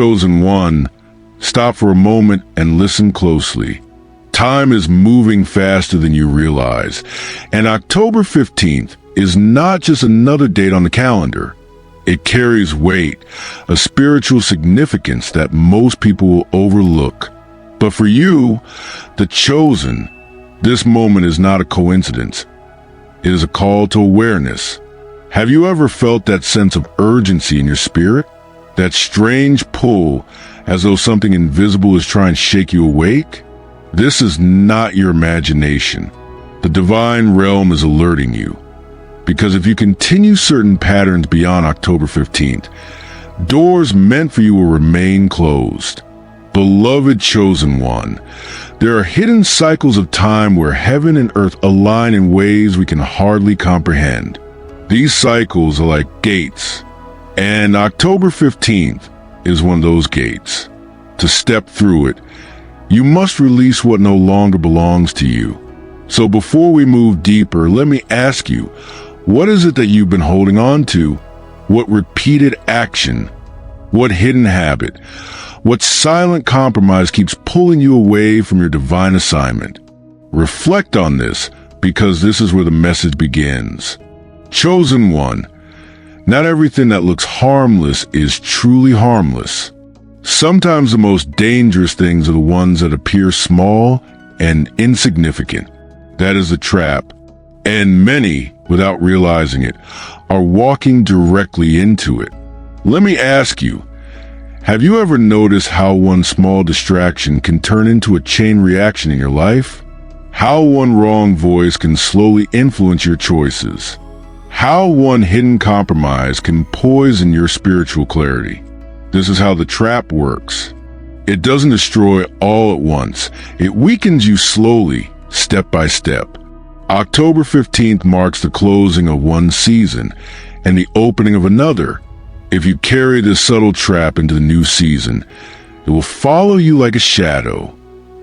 Chosen one, stop for a moment and listen closely. Time is moving faster than you realize, and October 15th is not just another date on the calendar. It carries weight, a spiritual significance that most people will overlook. But for you, the chosen, this moment is not a coincidence. It is a call to awareness. Have you ever felt that sense of urgency in your spirit? That strange pull, as though something invisible is trying to shake you awake? This is not your imagination. The divine realm is alerting you. Because if you continue certain patterns beyond October 15th, doors meant for you will remain closed. Beloved chosen one, there are hidden cycles of time where heaven and earth align in ways we can hardly comprehend. These cycles are like gates, and October 15th is one of those gates. To step through it, you must release what no longer belongs to you. So before we move deeper, let me ask you, what is it that you've been holding on to? What repeated action? What hidden habit? What silent compromise keeps pulling you away from your divine assignment? Reflect on this, because this is where the message begins. Chosen one, not everything that looks harmless is truly harmless. Sometimes the most dangerous things are the ones that appear small and insignificant. That is the trap. And many, without realizing it, are walking directly into it. Let me ask you, have you ever noticed how one small distraction can turn into a chain reaction in your life? How one wrong voice can slowly influence your choices? How one hidden compromise can poison your spiritual clarity? This is how the trap works. It doesn't destroy all at once. It weakens you slowly, step by step. October 15th marks the closing of one season and the opening of another. If you carry this subtle trap into the new season, it will follow you like a shadow.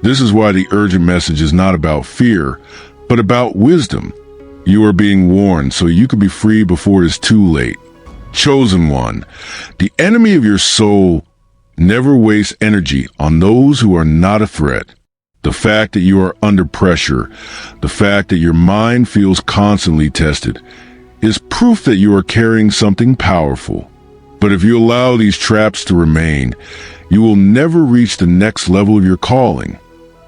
This is why the urgent message is not about fear, but about wisdom. You are being warned so you can be free before it is too late. Chosen one, the enemy of your soul never wastes energy on those who are not a threat. The fact that you are under pressure, the fact that your mind feels constantly tested, is proof that you are carrying something powerful. But if you allow these traps to remain, you will never reach the next level of your calling.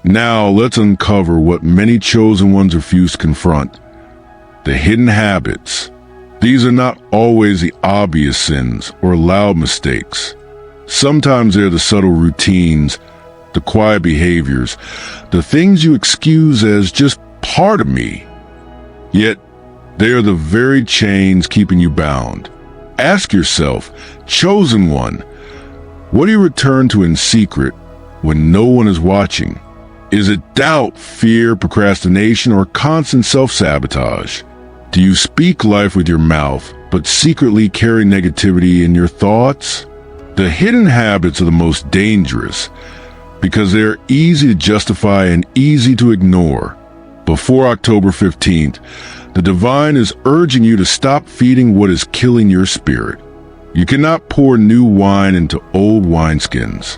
Now let's uncover what many chosen ones refuse to confront. The hidden habits. These are not always the obvious sins or loud mistakes. Sometimes they're the subtle routines, the quiet behaviors, the things you excuse as just part of me. Yet, they are the very chains keeping you bound. Ask yourself, chosen one, what do you return to in secret when no one is watching? Is it doubt, fear, procrastination, or constant self-sabotage? Do you speak life with your mouth, but secretly carry negativity in your thoughts? The hidden habits are the most dangerous, because they're easy to justify and easy to ignore. Before October 15th, the divine is urging you to stop feeding what is killing your spirit. You cannot pour new wine into old wineskins.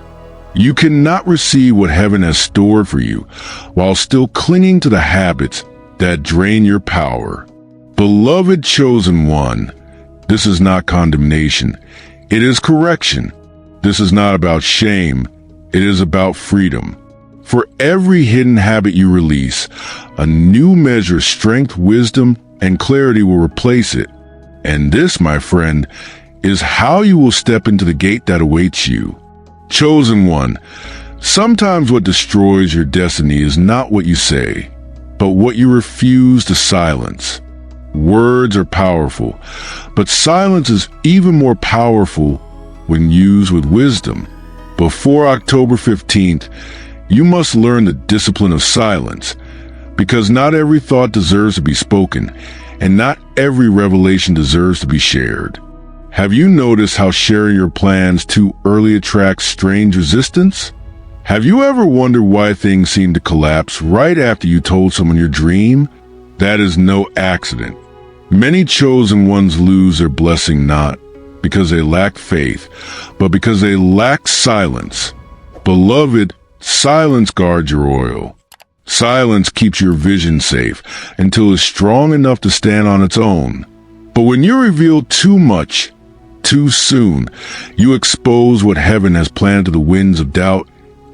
You cannot receive what heaven has stored for you while still clinging to the habits that drain your power. Beloved chosen one, this is not condemnation. It is correction. This is not about shame. It is about freedom. For every hidden habit you release, a new measure of strength, wisdom, and clarity will replace it. And this, my friend, is how you will step into the gate that awaits you. Chosen one, sometimes what destroys your destiny is not what you say, but what you refuse to silence. Words are powerful, but silence is even more powerful when used with wisdom. Before October 15th, you must learn the discipline of silence, because not every thought deserves to be spoken, and not every revelation deserves to be shared. Have you noticed how sharing your plans too early attracts strange resistance? Have you ever wondered why things seem to collapse right after you told someone your dream? That is no accident. Many chosen ones lose their blessing not because they lacked faith, but because they lacked silence. Beloved, silence guards your oil. Silence keeps your vision safe until it's strong enough to stand on its own. But when you reveal too much, too soon, you expose what heaven has planned to the winds of doubt,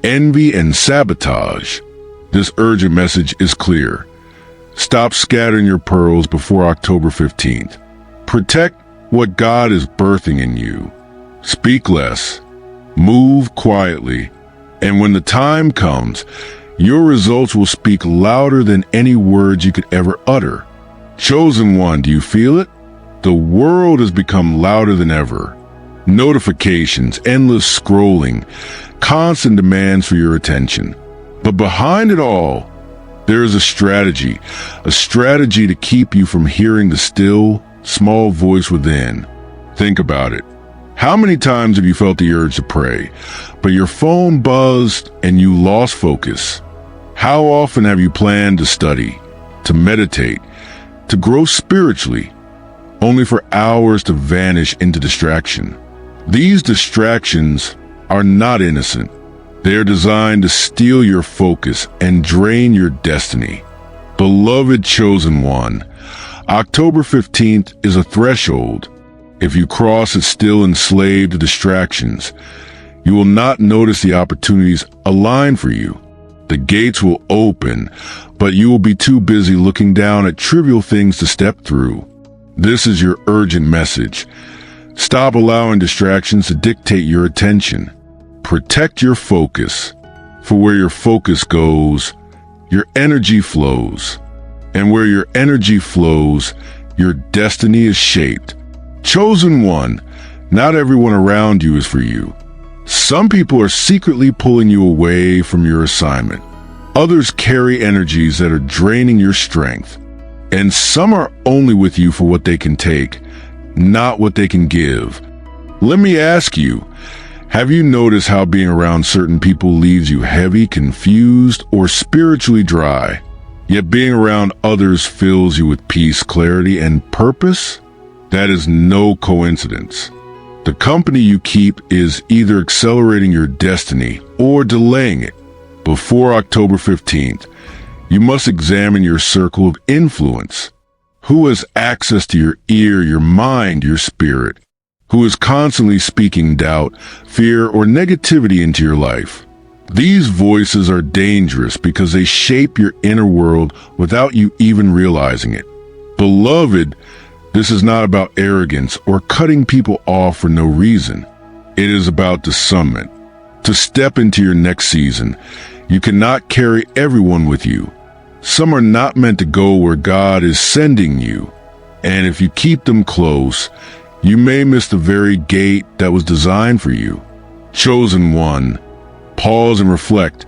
envy, and sabotage. This urgent message is clear. Stop scattering your pearls before October 15th. Protect what God is birthing in you. Speak less. Move quietly. And when the time comes, your results will speak louder than any words you could ever utter. Chosen one, do you feel it? The world has become louder than ever. Notifications, endless scrolling, constant demands for your attention. But behind it all, there is a strategy to keep you from hearing the still, small voice within. Think about it. How many times have you felt the urge to pray, but your phone buzzed and you lost focus? How often have you planned to study, to meditate, to grow spiritually, only for hours to vanish into distraction? These distractions are not innocent. They are designed to steal your focus and drain your destiny. Beloved chosen one, October 15th is a threshold. If you cross it still enslaved to distractions, you will not notice the opportunities aligned for you. The gates will open, but you will be too busy looking down at trivial things to step through. This is your urgent message. Stop allowing distractions to dictate your attention. Protect your focus, for where your focus goes, your energy flows. And where your energy flows, your destiny is shaped. Chosen one, not everyone around you is for you. Some people are secretly pulling you away from your assignment. Others carry energies that are draining your strength. And some are only with you for what they can take, not what they can give. Let me ask you, have you noticed how being around certain people leaves you heavy, confused, or spiritually dry? Yet being around others fills you with peace, clarity, and purpose? That is no coincidence. The company you keep is either accelerating your destiny or delaying it. Before October 15th, you must examine your circle of influence. Who has access to your ear, your mind, your spirit? Who is constantly speaking doubt, fear, or negativity into your life? These voices are dangerous because they shape your inner world without you even realizing it. Beloved, this is not about arrogance or cutting people off for no reason. It is about discernment. To step into your next season, you cannot carry everyone with you. Some are not meant to go where God is sending you. And if you keep them close, you may miss the very gate that was designed for you. Chosen one, pause and reflect.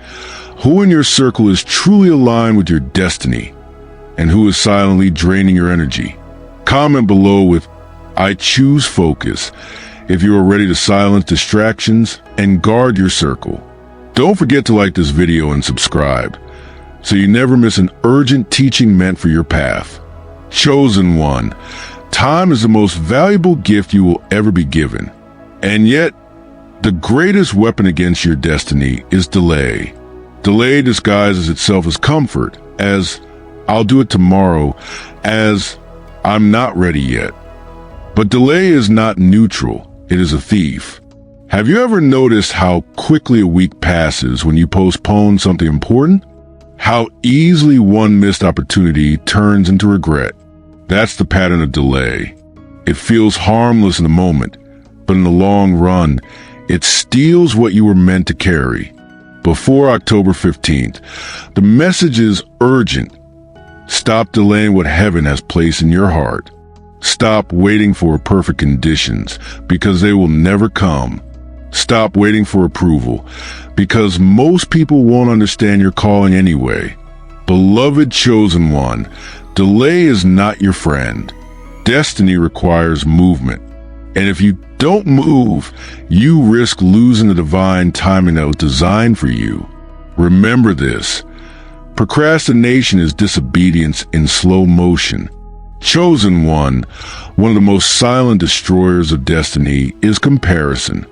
Who in your circle is truly aligned with your destiny? And who is silently draining your energy? Comment below with, I choose focus, if you are ready to silence distractions and guard your circle. Don't forget to like this video and subscribe, so you never miss an urgent teaching meant for your path. Chosen one, time is the most valuable gift you will ever be given. And yet, the greatest weapon against your destiny is delay. Delay disguises itself as comfort, as I'll do it tomorrow, as I'm not ready yet. But delay is not neutral, it is a thief. Have you ever noticed how quickly a week passes when you postpone something important? How easily one missed opportunity turns into regret. That's the pattern of delay. It feels harmless in the moment, but in the long run, it steals what you were meant to carry. Before October 15th, the message is urgent. Stop delaying what heaven has placed in your heart. Stop waiting for perfect conditions, because they will never come. Stop waiting for approval, because most people won't understand your calling anyway. Beloved chosen one, delay is not your friend. Destiny requires movement. And if you don't move, you risk losing the divine timing that was designed for you. Remember this. Procrastination is disobedience in slow motion. Chosen one of the most silent destroyers of destiny is comparison.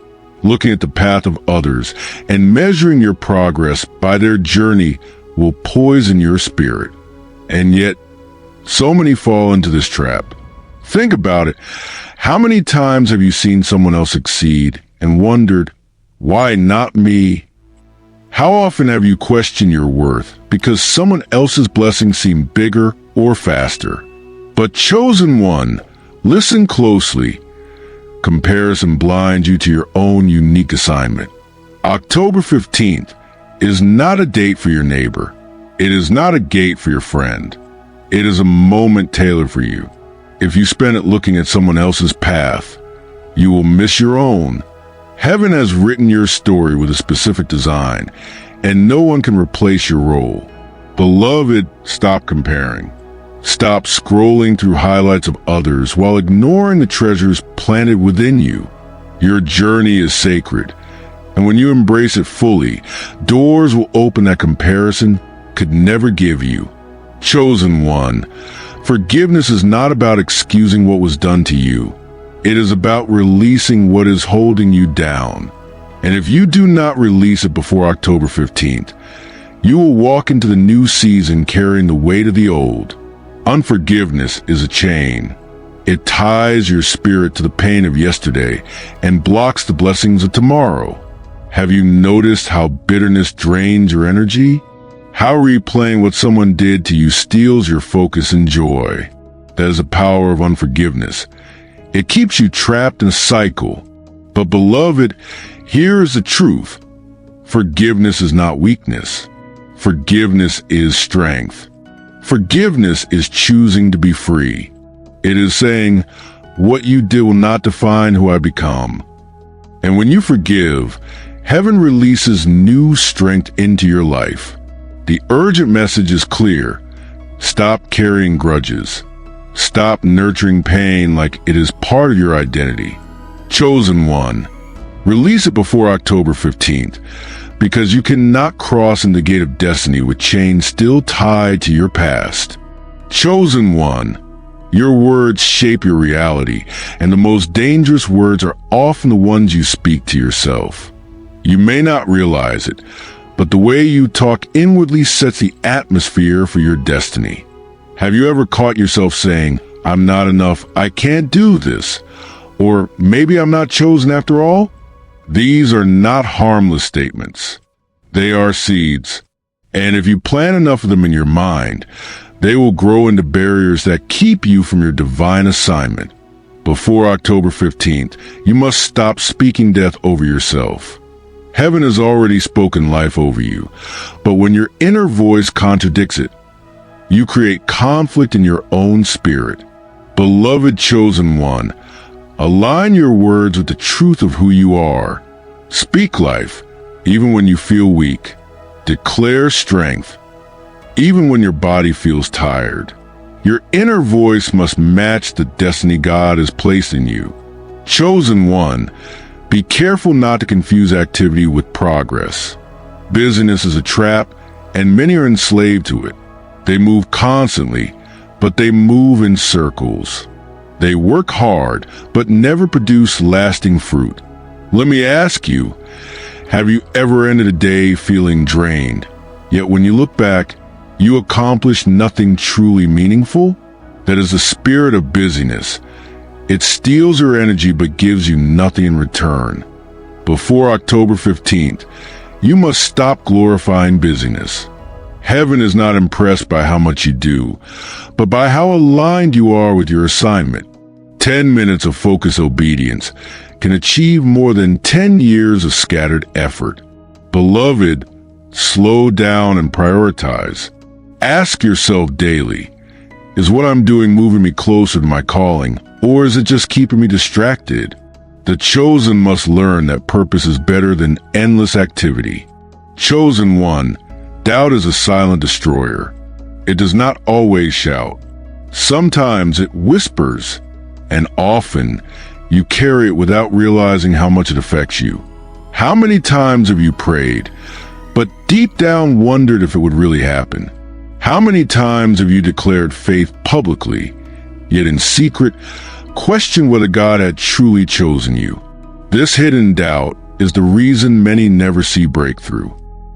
Looking at the path of others and measuring your progress by their journey will poison your spirit. And yet, so many fall into this trap. Think about it. How many times have you seen someone else succeed and wondered, why not me? How often have you questioned your worth because someone else's blessings seem bigger or faster? But chosen one, listen closely. Comparison blinds you to your own unique assignment. October 15th is not a date for your neighbor. It is not a gate for your friend. It is a moment tailored for you. If you spend it looking at someone else's path, you will miss your own. Heaven has written your story with a specific design, and no one can replace your role. Beloved, stop comparing. Stop scrolling through highlights of others while ignoring the treasures planted within you. Your journey is sacred, and when you embrace it fully, doors will open that comparison could never give you. Chosen one, forgiveness is not about excusing what was done to you. It is about releasing what is holding you down. And if you do not release it before October 15th, you will walk into the new season carrying the weight of the old. Unforgiveness is a chain. It ties your spirit to the pain of yesterday and blocks the blessings of tomorrow. Have you noticed how bitterness drains your energy? How replaying what someone did to you steals your focus and joy? That is the power of unforgiveness. It keeps you trapped in a cycle. But beloved, here is the truth. Forgiveness is not weakness. Forgiveness is strength. Forgiveness is choosing to be free. It is saying, what you did will not define who I become. And when you forgive, heaven releases new strength into your life. The urgent message is clear. Stop carrying grudges. Stop nurturing pain like it is part of your identity. Chosen one, release it before October 15th, because you cannot cross in the gate of destiny with chains still tied to your past. Chosen one, your words shape your reality, and the most dangerous words are often the ones you speak to yourself. You may not realize it, but the way you talk inwardly sets the atmosphere for your destiny. Have you ever caught yourself saying, I'm not enough, I can't do this, or maybe I'm not chosen after all? These are not harmless statements. They are seeds. And if you plant enough of them in your mind, they will grow into barriers that keep you from your divine assignment. Before October 15th, you must stop speaking death over yourself. Heaven has already spoken life over you, but when your inner voice contradicts it, you create conflict in your own spirit. Beloved chosen one, align your words with the truth of who you are. Speak life, even when you feel weak. Declare strength, even when your body feels tired. Your inner voice must match the destiny God has placed in you. Chosen one, be careful not to confuse activity with progress. Busyness is a trap, and many are enslaved to it. They move constantly, but they move in circles. They work hard, but never produce lasting fruit. Let me ask you, have you ever ended a day feeling drained, yet when you look back, you accomplished nothing truly meaningful? That is the spirit of busyness. It steals your energy but gives you nothing in return. Before October 15th, you must stop glorifying busyness. Heaven is not impressed by how much you do, but by how aligned you are with your assignment. 10 minutes of focused obedience can achieve more than 10 years of scattered effort. Beloved, slow down and prioritize. Ask yourself daily, is what I'm doing moving me closer to my calling, or is it just keeping me distracted? The chosen must learn that purpose is better than endless activity. Chosen one, doubt is a silent destroyer. It does not always shout. Sometimes it whispers, and often you carry it without realizing how much it affects you. How many times have you prayed, but deep down wondered if it would really happen? How many times have you declared faith publicly, Yet in secret, question whether God had truly chosen you. This hidden doubt is the reason many never see breakthrough.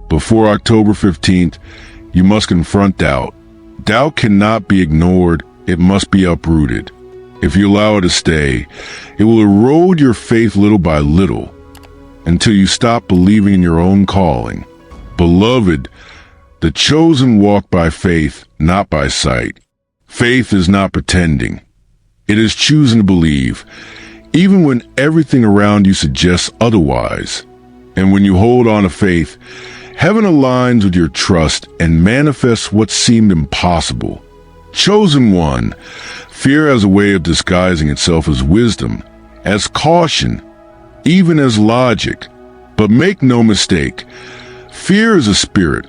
Before October 15th, you must confront doubt. Doubt cannot be ignored, it must be uprooted. If you allow it to stay, it will erode your faith little by little, until you stop believing in your own calling. Beloved, the chosen walk by faith, not by sight. Faith is not pretending. It is choosing to believe, even when everything around you suggests otherwise. And when you hold on to faith, heaven aligns with your trust and manifests what seemed impossible. Chosen one, fear has a way of disguising itself as wisdom, as caution, even as logic. But make no mistake, fear is a spirit,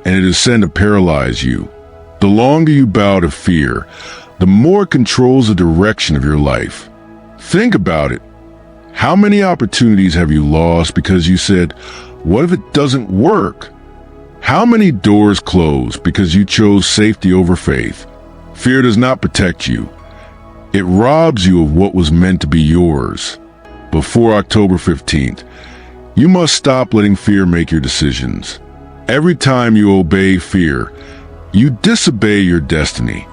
and it is sent to paralyze you. The longer you bow to fear, the more it controls the direction of your life. Think about it. How many opportunities have you lost because you said, "What if it doesn't work?" How many doors closed because you chose safety over faith? Fear does not protect you. It robs you of what was meant to be yours. Before October 15th, you must stop letting fear make your decisions. Every time you obey fear, you disobey your destiny.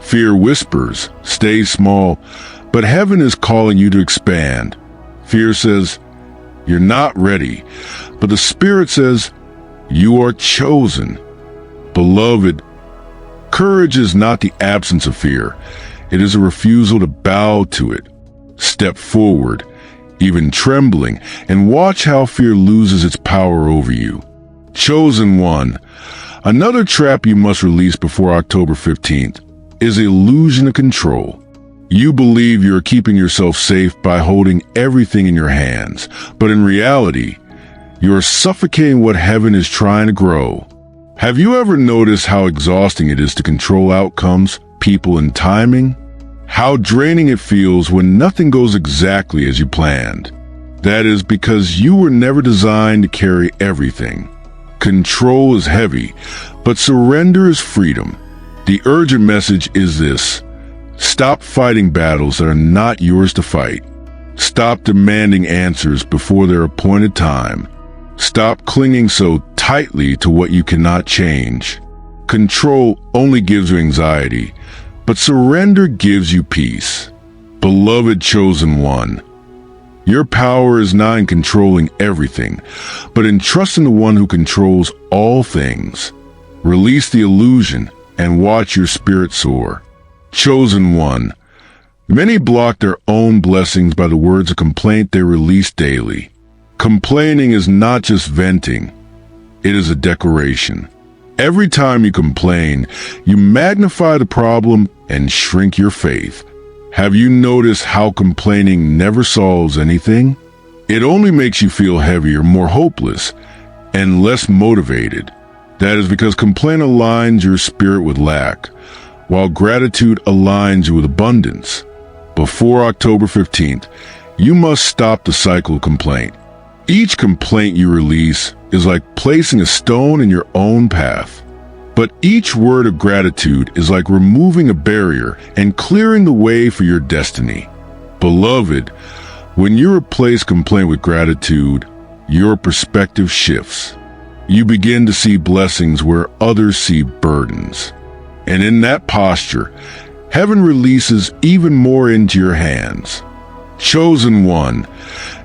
Fear whispers, "Stay small," but heaven is calling you to expand. Fear says, "You're not ready," but the Spirit says, "You are chosen." Beloved, courage is not the absence of fear. It is a refusal to bow to it. Step forward, even trembling, and watch how fear loses its power over you. Chosen one, another trap you must release before October 15th is the illusion of control. You believe you're keeping yourself safe by holding everything in your hands, but in reality, you're suffocating what heaven is trying to grow. Have you ever noticed how exhausting it is to control outcomes, people, and timing? How draining it feels when nothing goes exactly as you planned. That is because you were never designed to carry everything. Control is heavy, but surrender is freedom. The urgent message is this: stop fighting battles that are not yours to fight. Stop demanding answers before their appointed time. Stop clinging so tightly to what you cannot change. Control only gives you anxiety, but surrender gives you peace. Beloved chosen one, your power is not in controlling everything, but in trusting the one who controls all things. Release the illusion and watch your spirit soar. Chosen one, many block their own blessings by the words of complaint they release daily. Complaining is not just venting, it is a declaration. Every time you complain, you magnify the problem and shrink your faith. Have you noticed how complaining never solves anything? It only makes you feel heavier, more hopeless, and less motivated. That is because complaint aligns your spirit with lack, while gratitude aligns you with abundance. Before October 15th, you must stop the cycle of complaint. Each complaint you release is like placing a stone in your own path. But each word of gratitude is like removing a barrier and clearing the way for your destiny. Beloved, when you replace complaint with gratitude, your perspective shifts. You begin to see blessings where others see burdens. And in that posture, heaven releases even more into your hands. Chosen one,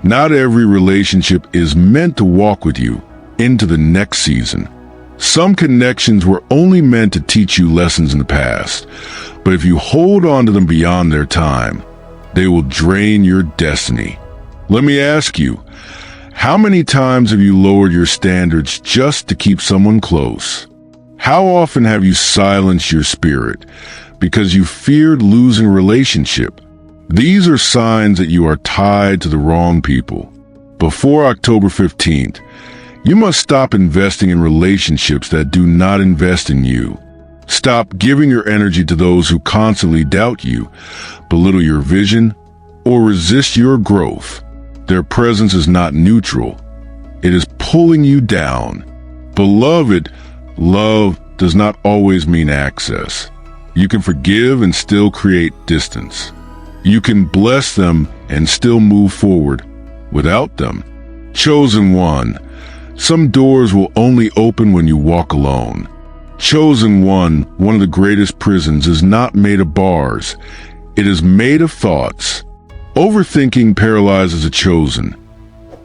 not every relationship is meant to walk with you into the next season. Some connections were only meant to teach you lessons in the past, but if you hold on to them beyond their time, they will drain your destiny. Let me ask you, how many times have you lowered your standards just to keep someone close? How often have you silenced your spirit because you feared losing a relationship? These are signs that you are tied to the wrong people. Before October 15th, you must stop investing in relationships that do not invest in you. Stop giving your energy to those who constantly doubt you, belittle your vision, or resist your growth. Their presence is not neutral. It is pulling you down. Beloved, love does not always mean access. You can forgive and still create distance. You can bless them and still move forward without them. Chosen one. Some doors will only open when you walk alone. Chosen one of the greatest prisons is not made of bars. It is made of thoughts. Overthinking paralyzes a chosen,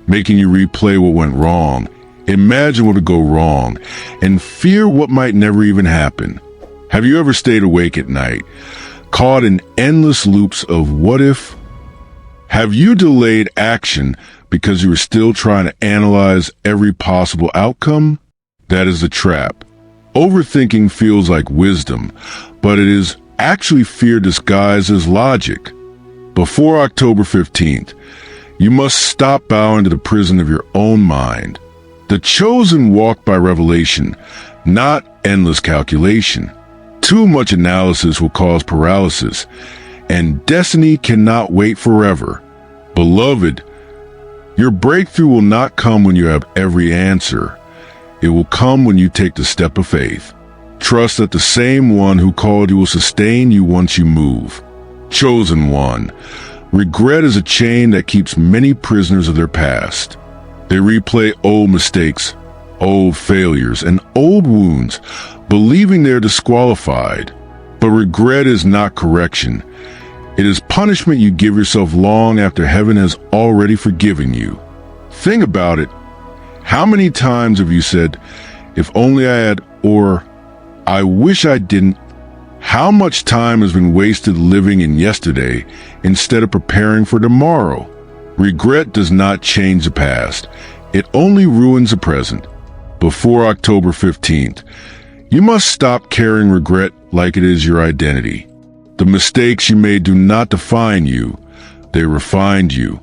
making you replay what went wrong, imagine what would go wrong, and fear what might never even happen. Have you ever stayed awake at night, caught in endless loops of what if? Have you delayed action because you were still trying to analyze every possible outcome? That is the trap. Overthinking feels like wisdom, but it is actually fear disguised as logic. Before October 15th, you must stop bowing to the prison of your own mind. The chosen walk by revelation, not endless calculation. Too much analysis will cause paralysis, and destiny cannot wait forever. Beloved, your breakthrough will not come when you have every answer. It will come when you take the step of faith. Trust that the same one who called you will sustain you once you move. Chosen one. Regret is a chain that keeps many prisoners of their past. They replay old mistakes, old failures, and old wounds, believing they're disqualified. But regret is not correction. It is punishment you give yourself long after heaven has already forgiven you. Think about it. How many times have you said, if only I had, or I wish I didn't? How much time has been wasted living in yesterday instead of preparing for tomorrow? Regret does not change the past. It only ruins the present. Before October 15th, you must stop carrying regret like it is your identity. The mistakes you made do not define you. They refined you.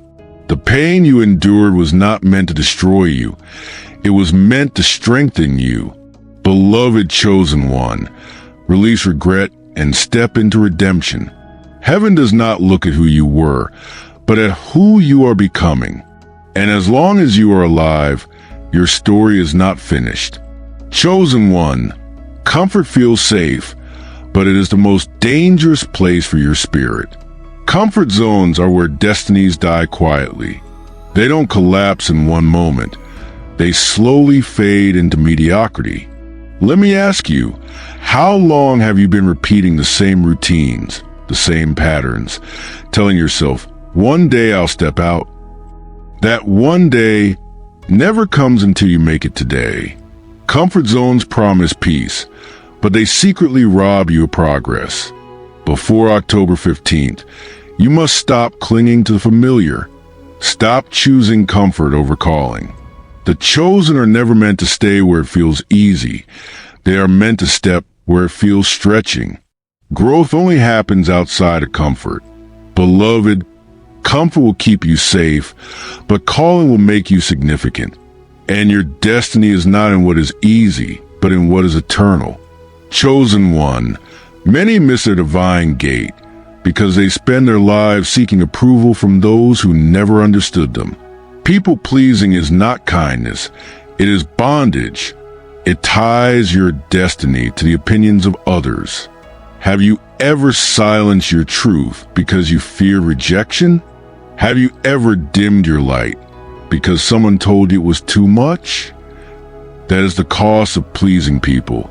The pain you endured was not meant to destroy you. It was meant to strengthen you. Beloved chosen one, release regret and step into redemption. Heaven does not look at who you were, but at who you are becoming. And as long as you are alive, your story is not finished. Chosen one, comfort feels safe, but it is the most dangerous place for your spirit. Comfort zones are where destinies die quietly. They don't collapse in one moment. They slowly fade into mediocrity. Let me ask you, how long have you been repeating the same routines, the same patterns, telling yourself, one day I'll step out? That one day never comes until you make it today. Comfort zones promise peace, but they secretly rob you of progress. Before October 15th, you must stop clinging to the familiar. Stop choosing comfort over calling. The chosen are never meant to stay where it feels easy. They are meant to step where it feels stretching. Growth only happens outside of comfort. Beloved, comfort will keep you safe, but calling will make you significant. And your destiny is not in what is easy, but in what is eternal. Chosen one, many miss their divine gate because they spend their lives seeking approval from those who never understood them. People-pleasing is not kindness, it is bondage. It ties your destiny to the opinions of others. Have you ever silenced your truth because you fear rejection? Have you ever dimmed your light because someone told you it was too much? That is the cost of pleasing people.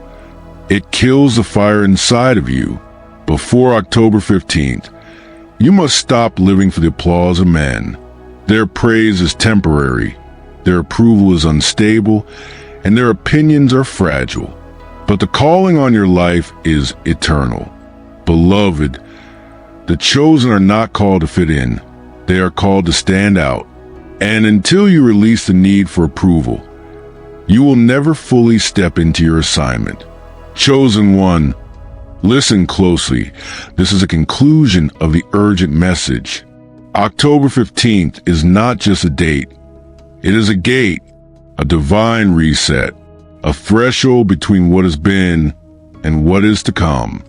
It kills the fire inside of you. Before October 15th, you must stop living for the applause of men. Their praise is temporary, their approval is unstable, and their opinions are fragile. But the calling on your life is eternal. Beloved, the chosen are not called to fit in. They are called to stand out. And until you release the need for approval, you will never fully step into your assignment. Chosen one, listen closely. This is a conclusion of the urgent message. October 15th is not just a date. It is a gate, a divine reset, a threshold between what has been and what is to come.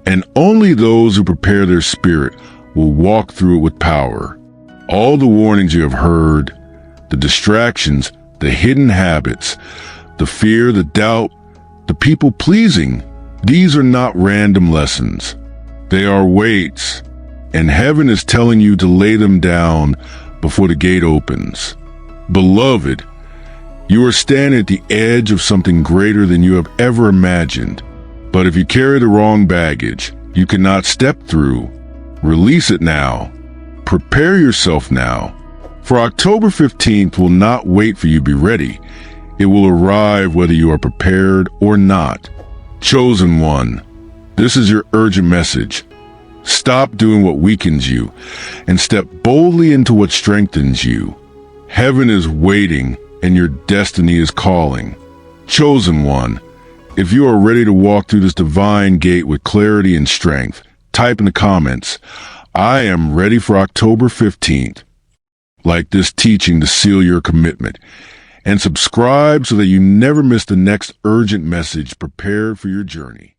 And only those who prepare their spirit will walk through it with power. All the warnings you have heard, the distractions, the hidden habits, the fear, the doubt, the people-pleasing, These are not random lessons. They are weights, and heaven is telling you to lay them down before the gate opens. Beloved, you are standing at the edge of something greater than you have ever imagined. But if you carry the wrong baggage, you cannot step through. Release it now. Prepare yourself now. For October 15th will not wait for you to be ready. It will arrive whether you are prepared or not. Chosen one, this is your urgent message. Stop doing what weakens you and step boldly into what strengthens you. Heaven is waiting and your destiny is calling. Chosen one, if you are ready to walk through this divine gate with clarity and strength, type in the comments, I am ready for October 15th. Like this teaching to seal your commitment, and subscribe so that you never miss the next urgent message prepared for your journey.